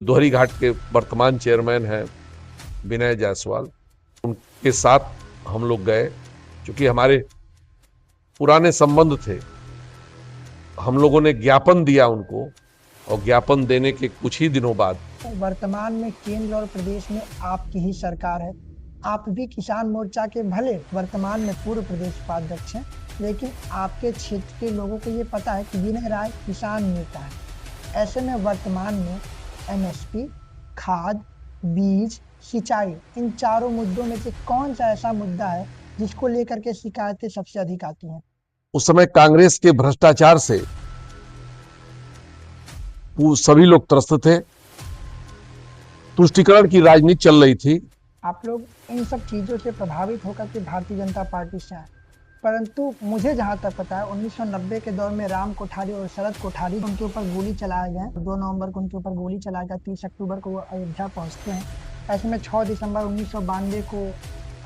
दोहरी घाट के वर्तमान चेयरमैन हैं विनय जायसवाल, उनके साथ हम लोग गए। क्योंकि हमारे पुराने संबंध थे, हम लोगों ने ज्ञापन दिया उनको, और ज्ञापन देने के कुछ ही दिनों बाद वर्तमान में केंद्र और प्रदेश में आपकी ही सरकार है। आप भी किसान मोर्चा के भले वर्तमान में पूर्व प्रदेश उपाध्यक्ष हैं, लेकिन आपके क्षेत्र के लोगों को ये पता है कि विनय राय किसान नेता है। ऐसे में वर्तमान में एमएसपी, खाद, बीज, सिंचाई, इन चारों मुद्दों में से कौन सा ऐसा मुद्दा है जिसको लेकर के शिकायतें सबसे अधिक आती हैं? उस समय कांग्रेस के भ्रष्टाचार से सभी लोग त्रस्त थे, तुष्टीकरण की राजनीति चल रही थी। आप लोग इन सब चीजों से प्रभावित होकर के भारतीय जनता पार्टी से आए, परंतु मुझे जहां तक पता है 1990 के दौर में राम कोठारी और शरद कोठारी उनके ऊपर गोली चलाए गए। 2 नवंबर को उनके ऊपर गोली चलाया गया, 30 अक्टूबर को वो अयोध्या पहुंचते हैं। ऐसे में 6 दिसंबर 1992 को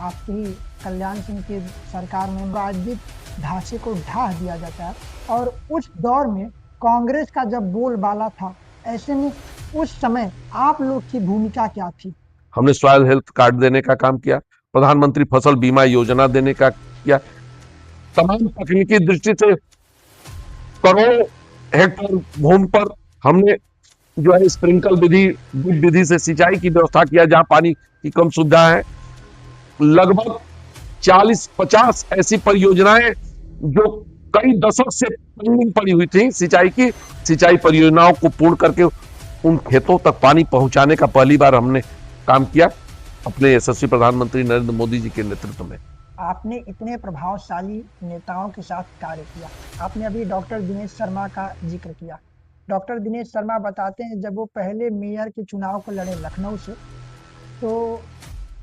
आपकी कल्याण सिंह की सरकार में राजनीतिक ढांचे को ढा दिया जाता है। और उस दौर में कांग्रेस का जब बोलबाला था, ऐसे में उस समय आप लोग की भूमिका क्या थी? हमने सॉइल हेल्थ कार्ड देने का काम किया, प्रधानमंत्री फसल बीमा योजना देने का किया, तमाम तकनीकी दृष्टि से करोड़ों हेक्टेयर भूमि पर हमने जो है स्प्रिंकल विधि से सिंचाई की व्यवस्था किया, जहां पानी की कम सुविधा है। लगभग 40-50 ऐसी परियोजनाएं जो कई दशक से पेंडिंग पड़ी हुई थी सिंचाई परियोजनाओं को पूर्ण करके उन खेतों तक पानी पहुंचाने का पहली बार हमने काम किया अपने यशस्वी प्रधानमंत्री नरेंद्र मोदी जी के नेतृत्व में। आपने इतने प्रभावशाली नेताओं के साथ कार्य किया। आपने अभी डॉक्टर दिनेश शर्मा का जिक्र किया। डॉक्टर दिनेश शर्मा बताते हैं जब वो पहले मेयर के चुनाव को लड़े लखनऊ से, तो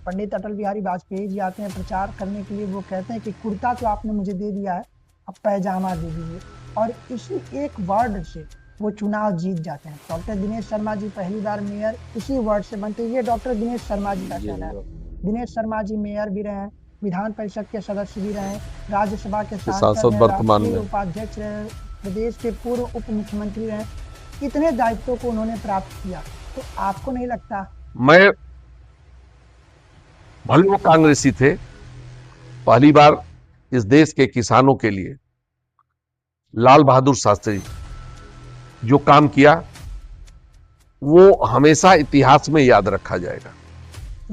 पंडित अटल बिहारी वाजपेयी जी आते हैं प्रचार करने के लिए। वो कहते हैं कि कुर्ता तो आपने मुझे दे दिया है, अब पैजामा दे दीजिए। और इसी एक वर्ड से वो चुनाव जीत जाते हैं। डॉक्टर दिनेश शर्मा जी पहली बार मेयर इसी वर्ड से बनते। ये डॉक्टर दिनेश शर्मा जी का कहना है। दिनेश शर्मा जी मेयर भी रहे हैं, विधान परिषद के सदस्य भी रहे, राज्यसभा के सांसद, वर्तमान में उपाध्यक्ष रहे, प्रदेश के पूर्व उप मुख्यमंत्री रहे। इतने दायित्वों को उन्होंने प्राप्त किया, तो आपको नहीं लगता? मैं भले वो कांग्रेसी थे, पहली बार इस देश के किसानों के लिए लाल बहादुर शास्त्री जो काम किया वो हमेशा इतिहास में याद रखा जाएगा।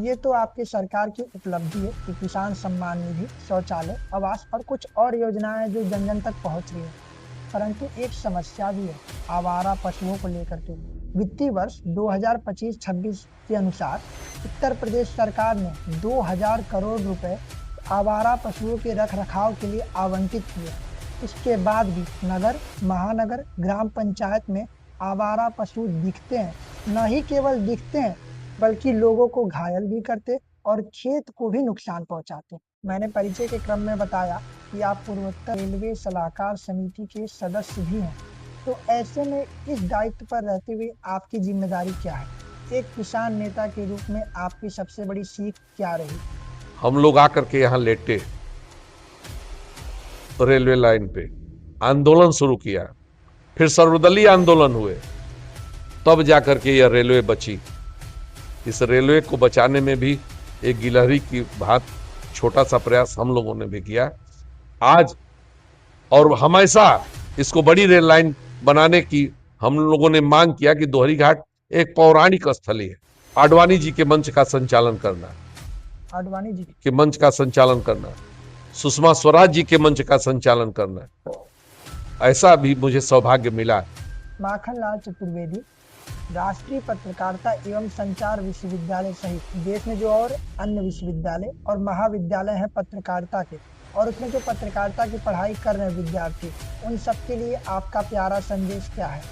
ये तो आपकी सरकार की उपलब्धि है कि किसान सम्मान निधि, शौचालय, आवास और कुछ और योजनाएं जो जन जन तक पहुंच रही है। परंतु एक समस्या भी है आवारा पशुओं को लेकर के। वित्तीय वर्ष 2025-26 के अनुसार उत्तर प्रदेश सरकार ने 2000 करोड़ रुपए आवारा पशुओं के रख रखाव के लिए आवंटित किए। इसके बाद भी नगर, महानगर, ग्राम पंचायत में आवारा पशु दिखते हैं। न ही केवल दिखते हैं, बल्कि लोगों को घायल भी करते और खेत को भी नुकसान पहुंचाते। मैंने परिचय के क्रम में बताया कि आप पूर्वोत्तर रेलवे सलाहकार समिति के सदस्य भी हैं। तो ऐसे में इस दायित्व पर रहते हुए आपकी जिम्मेदारी क्या है? एक किसान नेता के रूप में आपकी सबसे बड़ी सीख क्या रही? हम लोग आकर के यहाँ लेटे, रेलवे लाइन पे आंदोलन शुरू किया, फिर सर्वदलीय आंदोलन हुए, तब जाकर के यह रेलवे बची। इस रेलवे को बचाने में भी एक गिलहरी की भात छोटा सा प्रयास हम लोगों ने भी किया आज। और हमेशा इसको बड़ी रेल लाइन बनाने की हम लोगों ने मांग किया कि दोहरी घाट एक पौराणिक स्थली है। आडवाणी जी के मंच का संचालन करना, आडवाणी जी के मंच का संचालन करना, सुषमा स्वराज जी के मंच का संचालन करना, ऐसा भी मुझे सौभाग्य मिला। माखनलाल चतुर्वेदी राष्ट्रीय पत्रकारिता एवं संचार विश्वविद्यालय सहित देश में जो और अन्य विश्वविद्यालय और महाविद्यालय हैं पत्रकारिता के, और उसमें जो पत्रकारिता की पढ़ाई कर रहे हैं विद्यार्थी, उन सबके लिए आपका प्यारा संदेश क्या है?